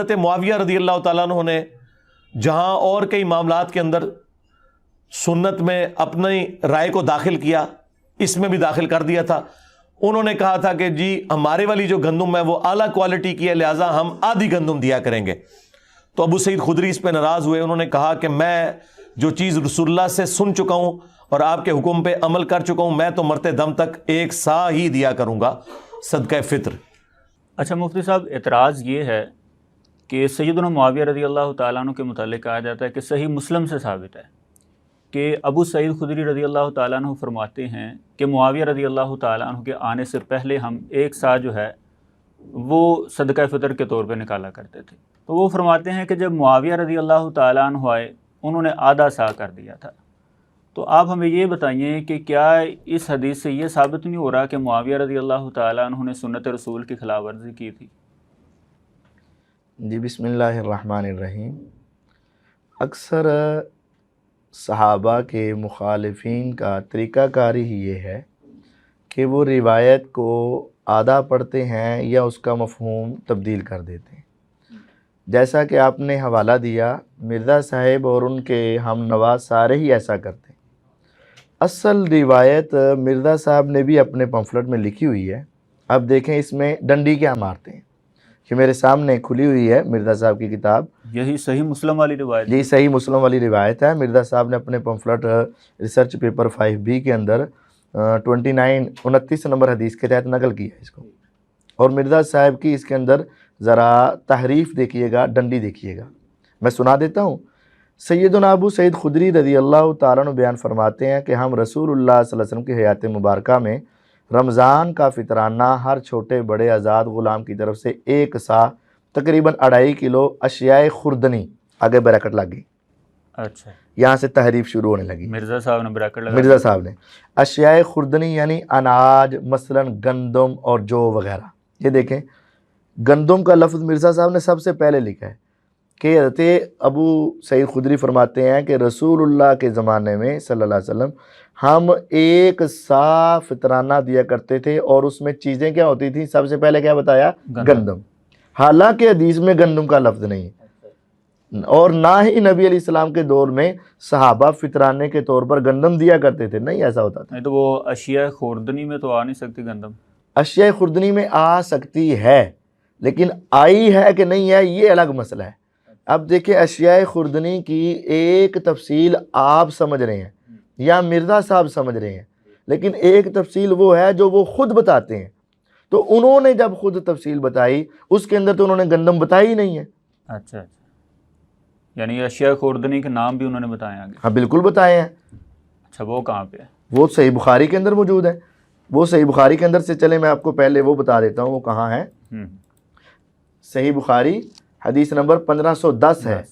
حضرت معاویہ رضی اللہ تعالیٰ عنہ نے جہاں اور کئی معاملات کے اندر سنت میں اپنی رائے کو داخل کیا، اس میں بھی داخل کر دیا تھا۔ انہوں نے کہا تھا کہ جی ہمارے والی جو گندم ہے وہ اعلیٰ کوالٹی کی ہے، لہٰذا ہم آدھی گندم دیا کریں گے۔ تو ابو سعید خدری اس پہ ناراض ہوئے، انہوں نے کہا کہ میں جو چیز رسول اللہ سے سن چکا ہوں اور آپ کے حکم پہ عمل کر چکا ہوں، میں تو مرتے دم تک ایک سا ہی دیا کروں گا صدقہ فطر۔ اچھا مفتی صاحب، اعتراض یہ ہے کہ سیدنا معاویہ رضی اللہ تعالیٰ عنہ کے متعلق کہا جاتا ہے کہ صحیح مسلم سے ثابت ہے کہ ابو سعید خدری رضی اللہ تعالیٰ عنہ فرماتے ہیں کہ معاویہ رضی اللہ تعالیٰ عنہ کے آنے سے پہلے ہم ایک سا جو ہے وہ صدقہ فطر کے طور پہ نکالا کرتے تھے۔ تو وہ فرماتے ہیں کہ جب معاویہ رضی اللہ تعالیٰ عنہ آئے، انہوں نے آدھا سا کر دیا تھا۔ تو آپ ہمیں یہ بتائیے کہ کیا اس حدیث سے یہ ثابت نہیں ہو رہا کہ معاویہ رضی اللہ تعالیٰ عنہ نے سنت رسول کی خلاف ورزی کی تھی؟ جی بسم اللہ الرحمن الرحیم۔ اکثر صحابہ کے مخالفین کا طریقہ کاری ہی یہ ہے کہ وہ روایت کو آدھا پڑھتے ہیں یا اس کا مفہوم تبدیل کر دیتے ہیں۔ جیسا کہ آپ نے حوالہ دیا، مرزا صاحب اور ان کے ہم نوا سارے ہی ایسا کرتے ہیں۔ اصل روایت مرزا صاحب نے بھی اپنے پمفلٹ میں لکھی ہوئی ہے۔ اب دیکھیں اس میں ڈنڈی کیا مارتے ہیں کہ میرے سامنے کھلی ہوئی ہے مرزا صاحب کی کتاب، یہی صحیح مسلم والی روایت؟ جی صحیح مسلم والی روایت ہے۔ مرزا صاحب نے اپنے پمفلٹ ریسرچ پیپر 5B کے اندر 29 نمبر حدیث کے تحت نقل کیا ہے اس کو، اور مرزا صاحب کی اس کے اندر ذرا تحریف دیکھیے گا، ڈنڈی دیکھیے گا، میں سنا دیتا ہوں۔ سیدنا ابو سعید خدری رضی اللہ تعالیٰ عنہ بیان فرماتے ہیں کہ ہم رسول اللہ صلی اللہ علیہ وسلم کی حیات مبارکہ میں رمضان کا فطرانہ ہر چھوٹے بڑے آزاد غلام کی طرف سے ایک سا تقریباً 2.5 کلو اشیاء خوردنی، آگے بریکٹ لگ گئی، اچھا یہاں سے تحریف شروع ہونے لگی۔ مرزا صاحب نے بریکٹ لگا، مرزا صاحب نے اشیاء خوردنی یعنی اناج، مثلا گندم اور جو وغیرہ۔ یہ دیکھیں گندم کا لفظ مرزا صاحب نے سب سے پہلے لکھا ہے کہ حضرت ابو سعید خدری فرماتے ہیں کہ رسول اللہ کے زمانے میں صلی اللہ علیہ وسلم ہم ایک سا فطرانہ دیا کرتے تھے، اور اس میں چیزیں کیا ہوتی تھیں؟ سب سے پہلے کیا بتایا؟ گندم۔ حالانکہ حدیث میں گندم کا لفظ نہیں ہے، اور نہ ہی نبی علیہ السلام کے دور میں صحابہ فطرانے کے طور پر گندم دیا کرتے تھے، نہیں ایسا ہوتا تھا۔ نہیں تو وہ اشیاء خوردنی میں تو آ نہیں سکتی گندم؟ اشیاء خوردنی میں آ سکتی ہے، لیکن آئی ہے کہ نہیں ہے یہ الگ مسئلہ ہے۔ اب دیکھیں اشیاء خوردنی کی ایک تفصیل آپ سمجھ رہے ہیں یا مرزا صاحب سمجھ رہے ہیں، لیکن ایک تفصیل وہ ہے جو وہ خود بتاتے ہیں۔ تو انہوں نے جب خود تفصیل بتائی، اس کے اندر تو انہوں نے گندم بتائی ہی نہیں ہے۔ اچھا یعنی اشیاء خوردنی کے نام بھی انہوں نے بتائے آگے؟ ہاں بالکل بتائے ہیں۔ اچھا وہ کہاں پہ ہے؟ وہ صحیح بخاری کے اندر موجود ہے۔ وہ صحیح بخاری کے اندر سے چلے میں آپ کو پہلے وہ بتا دیتا ہوں وہ کہاں ہے۔ صحیح بخاری حدیث نمبر 1510 ہے۔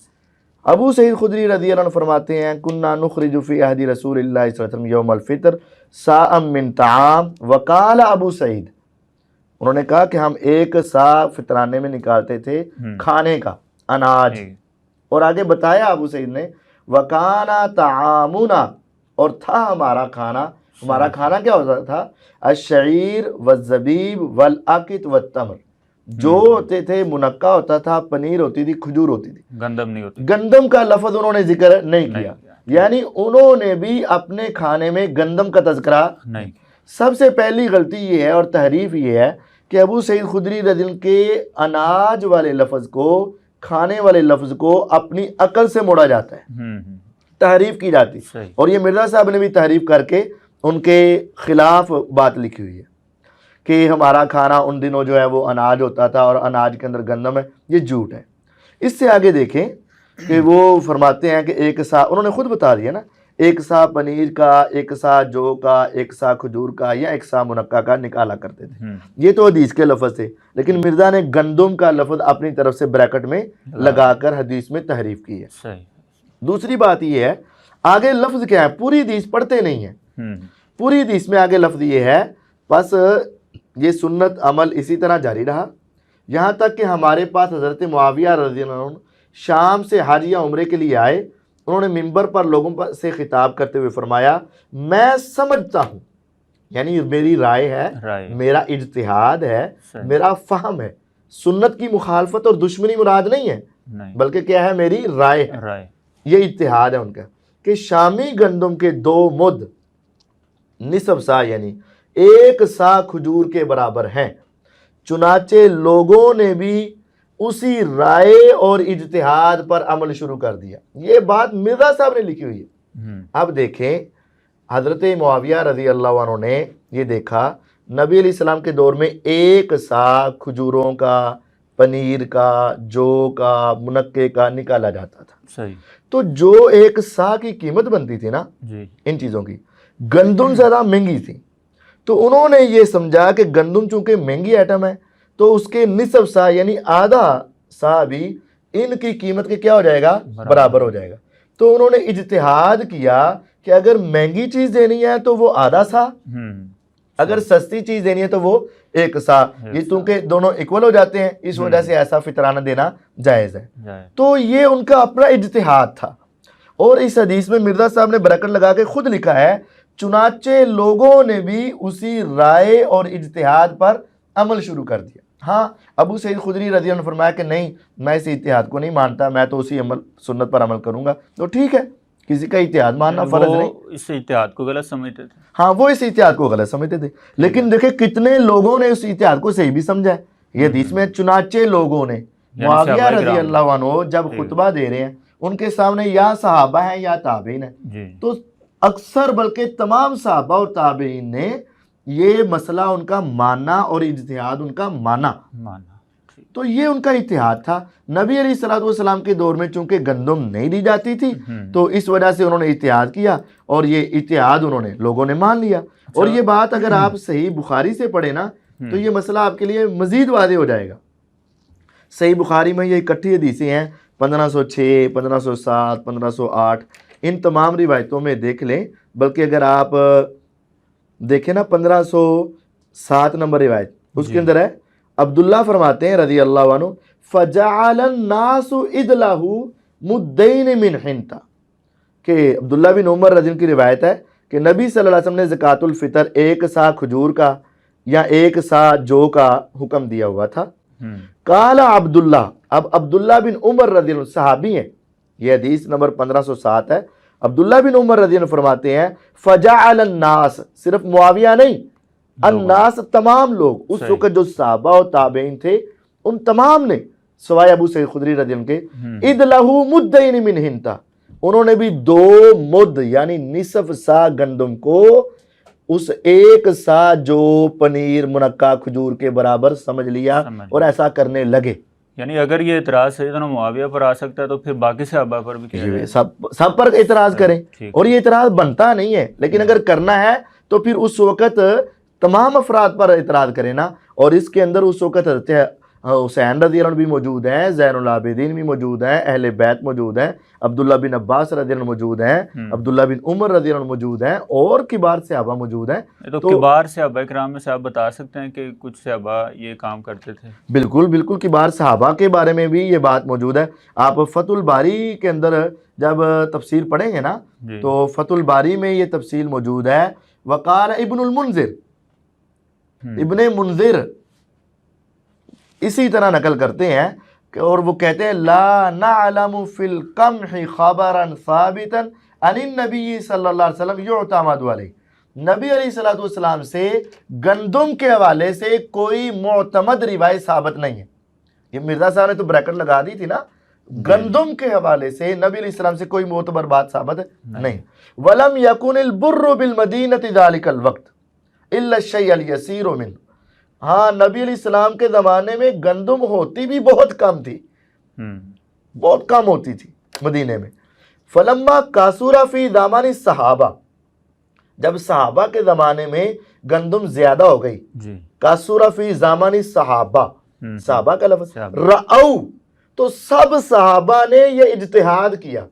ابو سعید خدری رضی اللہ عنہ فرماتے ہیں کننا نخرج فی عہد رسول اللہ صلی اللہ علیہ وسلم یوم الفطر ساء من طعام وقال ابو سعید، انہوں نے کہا کہ ہم ایک سا فطرانے میں نکالتے تھے کھانے کا اناج، اور آگے بتایا ابو سعید نے وکانا طعامنا، اور تھا ہمارا کھانا، ہمارا کھانا کیا ہوتا تھا؟ الشعیر والزبیب والعقط والتمر، جو ہوتے تھے منقع ہوتا تھا، پنیر ہوتی تھی، کھجور ہوتی تھی، گندم نہیں ہوتی۔ گندم کا لفظ انہوں نے ذکر نہیں کیا، یعنی انہوں نے بھی اپنے کھانے میں گندم کا تذکرہ نہیں۔ سب سے پہلی غلطی یہ ہے اور تحریف یہ ہے کہ ابو سعید خدری رضی اللہ عنہ کے اناج والے لفظ کو، کھانے والے لفظ کو اپنی عقل سے موڑا جاتا ہے، تحریف کی جاتی، اور یہ مرزا صاحب نے بھی تحریف کر کے ان کے خلاف بات لکھی ہوئی ہے کہ ہمارا کھانا ان دنوں جو ہے وہ اناج ہوتا تھا اور اناج کے اندر گندم ہے، یہ جھوٹ ہے۔ اس سے آگے دیکھیں کہ وہ فرماتے ہیں کہ ایک سا، انہوں نے خود بتا دیا نا، ایک سا پنیر کا، ایک سا جو کا، ایک سا کھجور کا، یا ایک سا منقع کا نکالا کرتے تھے۔ یہ تو حدیث کے لفظ تھے، لیکن مرزا نے گندم کا لفظ اپنی طرف سے بریکٹ میں لگا کر حدیث میں تحریف کی ہے۔ دوسری بات یہ ہے آگے لفظ کیا ہے، پوری حدیث پڑھتے نہیں ہیں، پوری حدیث میں آگے لفظ یہ ہے بس یہ سنت عمل اسی طرح جاری رہا، یہاں تک کہ ہمارے پاس حضرت معاویہ رضی اللہ عنہ شام سے حج یا عمرے کے لیے آئے، انہوں نے منبر پر لوگوں سے خطاب کرتے ہوئے فرمایا میں سمجھتا ہوں یعنی میری رائے ہے، میرا اجتہاد ہے، میرا فہم ہے سنت کی مخالفت اور دشمنی مراد نہیں ہے، نہیں، بلکہ کیا ہے؟ میری رائے ہے۔ رائے، یہ اتحاد ہے ان کا کہ شامی گندم کے 2 مد نصف سا یعنی 1 سا کھجور کے برابر ہیں، چنانچہ لوگوں نے بھی اسی رائے اور اجتہاد پر عمل شروع کر دیا۔ یہ بات مرزا صاحب نے لکھی ہوئی ہے۔ اب دیکھیں حضرت معاویہ رضی اللہ عنہ نے یہ دیکھا نبی علیہ السلام کے دور میں 1 سا کھجوروں کا، پنیر کا، جو کا، منقے کا نکالا جاتا تھا۔ صحیح، تو جو 1 سا کی قیمت بنتی تھی نا جی، ان چیزوں کی، گندم زیادہ مہنگی تھی، تو انہوں نے یہ سمجھا کہ گندم چونکہ مہنگی آئٹم ہے تو اس کے نصف سا یعنی آدھا سا بھی ان کی قیمت کے کیا ہو جائے گا؟ برابر ہو جائے گا۔ تو انہوں نے اجتہاد کیا کہ اگر مہنگی چیز دینی ہے تو وہ آدھا سا، اگر سستی چیز دینی ہے تو وہ 1 سا، یہ چونکہ دونوں ایکول ہو جاتے ہیں اس وجہ سے ایسا فطرانہ دینا جائز ہے۔ تو یہ ان کا اپنا اجتہاد تھا، اور اس حدیث میں مرزا صاحب نے بریکٹ لگا کے خود لکھا ہے چنانچہ لوگوں نے بھی اسی رائے اور اجتہاد پر عمل شروع کر دیا۔ ہاں ابو سعید خدری رضی اللہ عنہ نے فرمایا کہ نہیں، میں اس اتحاد کو نہیں مانتا، میں تو اسی سنت پر عمل کروں گا۔ تو ٹھیک ہے، کسی کا اتحاد ماننا فرض نہیں۔ اس اتحاد کو غلط سمجھتے تھے، ہاں وہ اس اتحاد کو غلط سمجھتے تھے، لیکن دیکھیں کتنے لوگوں نے اس اتحاد کو صحیح بھی سمجھا ہے۔ یہ حدیث میں چنانچہ لوگوں نے، معاویہ رضی اللہ عنہ جب خطبہ دے رہے ہیں ان کے سامنے یا صحابہ ہیں یا تابعین ہیں، تو اکثر بلکہ تمام صحابہ اور تابعین نے یہ مسئلہ ان کا ماننا اور اجتہاد ان کا مانا، تو یہ ان کا اتحاد تھا۔ نبی علیہ الصلوۃ والسلام کے دور میں چونکہ گندم نہیں دی جاتی تھی تو اس وجہ سے انہوں نے اتحاد کیا، اور یہ اتحاد انہوں نے لوگوں نے مان لیا۔ اور یہ بات اگر آپ صحیح بخاری سے پڑھیں نا تو یہ مسئلہ آپ کے لیے مزید واضح ہو جائے گا۔ صحیح بخاری میں یہ اکٹھی حدیثیں ہیں 1506، 1507، 1508، ان تمام روایتوں میں دیکھ لیں، بلکہ اگر آپ دیکھیں نا 1507 نمبر روایت، اس کے اندر ہے عبداللہ فرماتے ہیں رضی اللہ عنہ فَجَعَلَ النَّاسُ إِدْلَهُ مُدَّيْنِ مِنْ حِنْتَ، کہ عبداللہ بن عمر رضی اللہ کی روایت ہے کہ نبی صلی اللہ علیہ وسلم نے زکوٰۃ الفطر 1 سا کھجور کا یا 1 سا جو کا حکم دیا ہوا تھا۔ قال عبداللہ، اب عبداللہ بن عمر رضی اللہ عنہ صحابی ہیں، یہ حدیث نمبر 1507 ہے۔ عبداللہ بن عمر رضی اللہ عنہ فرماتے ہیں فَجَعَلَ النَّاسِ، صرف معاویہ نہیں، الناس تمام لوگ، اس وقت جو صحابہ اور تابعین تھے ان تمام نے سوائے ابو سعید خدری رضی اللہ عنہ کے اِدْلَهُ مُدَّيْنِ مِنْ حِنْتَ، انہوں نے بھی 2 مد یعنی نصف سا گندم کو اس 1 سا جو پنیر منقع کھجور کے برابر سمجھ لیا اور ایسا کرنے لگے۔ یعنی اگر یہ اعتراض سیدنا معاویہ پر آ سکتا ہے تو پھر باقی صحابہ پر بھی کیا جائے؟ سب پر اعتراض کریں، اور یہ اعتراض بنتا نہیں ہے، لیکن اگر کرنا ہے تو پھر اس وقت تمام افراد پر اعتراض کریں نا۔ اور اس کے اندر اس وقت حضرت حسین رضی اللہ عنہ بھی موجود ہیں، زین العابدین بھی موجود ہیں، اہل بیت موجود ہیں، عبداللہ بن عباس رضی اللہ عنہ موجود ہیں، عبداللہ بن عمر رضی اللہ عنہ موجود ہیں، اور کبار صحابہ موجود ہیں۔ تو کبار صحابہ کرام میں سے آپ بتا سکتے ہیں کہ کچھ صحابہ یہ کام کرتے تھے؟ بالکل بالکل، کبار صحابہ کے بارے میں بھی یہ بات موجود ہے۔ آپ فتح الباری کے اندر جب تفسیر پڑھیں گے نا تو فتح الباری میں یہ تفصیل موجود ہے۔ وقال ابن المنذر، ابن منذر اسی طرح نقل کرتے ہیں اور وہ کہتے ہیں لا نعلم فی القمح خبرا ثابتا عن النبی صلی اللہ علیہ وسلم یعتمد علیہ، نبی علیہ السلام سے گندم کے حوالے سے کوئی معتمد روایت ثابت نہیں ہے۔ یہ مرزا صاحب نے تو بریکٹ لگا دی تھی نا، گندم کے حوالے سے نبی علیہ السلام سے کوئی معتبر بات ثابت نہیں۔ وَلَمْ يَكُنِ الْبُرُّ بِالْمَدِينَةِ ذَلِكَ الْوَقْتِ إِلَّا الشَّيْءَ الْيَسِيرُ مِنْهُ، ہاں نبی علیہ السلام کے زمانے میں گندم ہوتی بھی بہت کم تھی، بہت کم ہوتی تھی مدینے میں۔ فَلَمَّا كَثُرَ فِي زَمَانِ الصَّحَابَہ، جب صحابہ کے زمانے میں گندم زیادہ ہو گئی، كَثُرَ فِي زَمَانِ الصَّحَابَہ، صحابہ کا لفظ، رَأَوْا، تو سب صحابہ نے یہ اجتہاد کیا،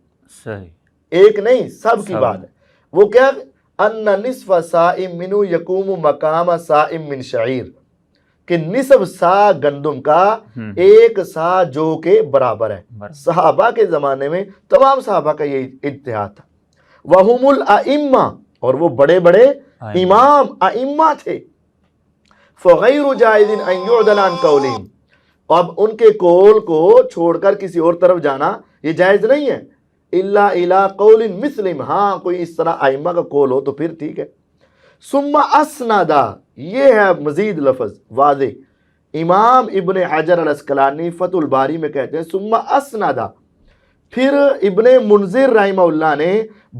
ایک نہیں سب کی بات ہے۔ وہ کیا؟ ان نصف صائم منو یقوم مقام صائم من شعیر، کہ نصف سا گندم کا 1 سا جو کے برابر ہے۔ صحابہ کے زمانے میں تمام صحابہ کا یہ اجتہاد تھا۔ وہم الائمہ، اور وہ بڑے بڑے امام ائمہ تھے۔ فغیر جائز ان یعدل عن قولہم، اب ان کے قول کو چھوڑ کر کسی اور طرف جانا یہ جائز نہیں ہے. الا الی قول مثلم، ہاں کوئی اس طرح ائمہ کا قول ہو تو پھر ٹھیک ہے. ثم اسندا، یہ ہے مزید لفظ واضح. امام ابن حجر العسقلانی فتح الباری میں کہتے ہیں ثم اسندا، پھر ابن منذر رحمہ اللہ نے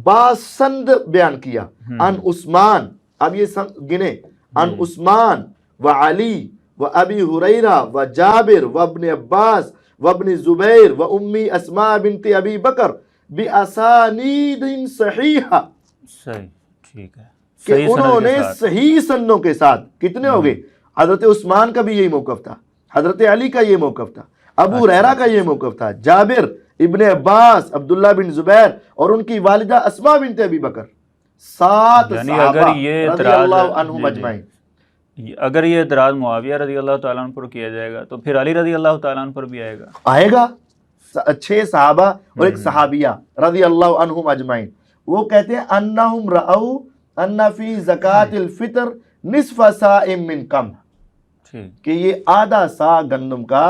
باسند بیان کیا. ان عثمان، اب یہ گنے، ان عثمان و علی و ابی ہریرہ و جابر و ابن عباس و ابن زبیر و امی اسماء بنت ابی بکر باسانید صحیحہ. صحیح، ٹھیک ہے، کہ انہوں نے صحیح سندوں کے ساتھ، کتنے ہو گئے؟ حضرت عثمان کا بھی یہی موقف تھا، حضرت علی کا یہ موقف تھا، ابو ہریرہ کا یہ موقف تھا، جابر، ابن عباس، عبداللہ بن زبیر اور ان کی والدہ اسماء بنت ابی بکر، 7 صحابہ رضی اللہ عنہم اجمعین. اگر یہ اعتراض معاویہ رضی اللہ تعالیٰ عنہ پر کیا جائے گا تو پھر علی رضی اللہ تعالیٰ عنہ پر بھی آئے گا. 6 صحابہ اور ایک صحابیہ رضی اللہ عنہم اجمعین. وہ کہتے ہیں انہم رأو ان فی زکاة الفطر نصف صاع من قمح، کہ یہ آدھا سا گندم کا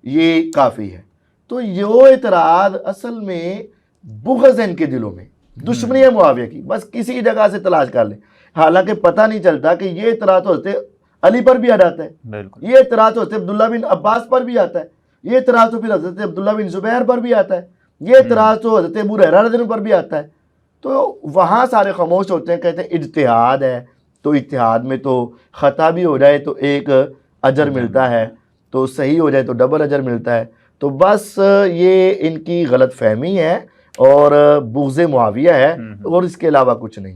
یہ کافی ہے. تو یہ اعتراض اصل میں بغض ہے ان کے دلوں میں، دشمنی ہے معاویہ کی، بس کسی جگہ سے تلاش کر لیں. حالانکہ پتہ نہیں چلتا کہ یہ اعتراض تو حضرت علی پر بھی آ جاتا ہے، یہ اعتراض تو حضرت عبداللہ بن عباس پر بھی آتا ہے، یہ اعتراض تو پھر حضرت عبداللہ بن زبیر پر بھی آتا ہے، یہ اعتراض تو حضرت ابو ہریرہ رضی اللہ عنہ پر بھی آتا ہے. تو وہاں سارے خاموش ہوتے ہیں، کہتے ہیں اجتہاد ہے، تو اجتہاد میں تو خطا بھی ہو جائے تو ایک اجر ملتا ہے، تو صحیح ہو جائے تو ڈبل اجر ملتا ہے. تو بس یہ ان کی غلط فہمی ہے اور بغض معاویہ ہے، اور اس کے علاوہ کچھ نہیں.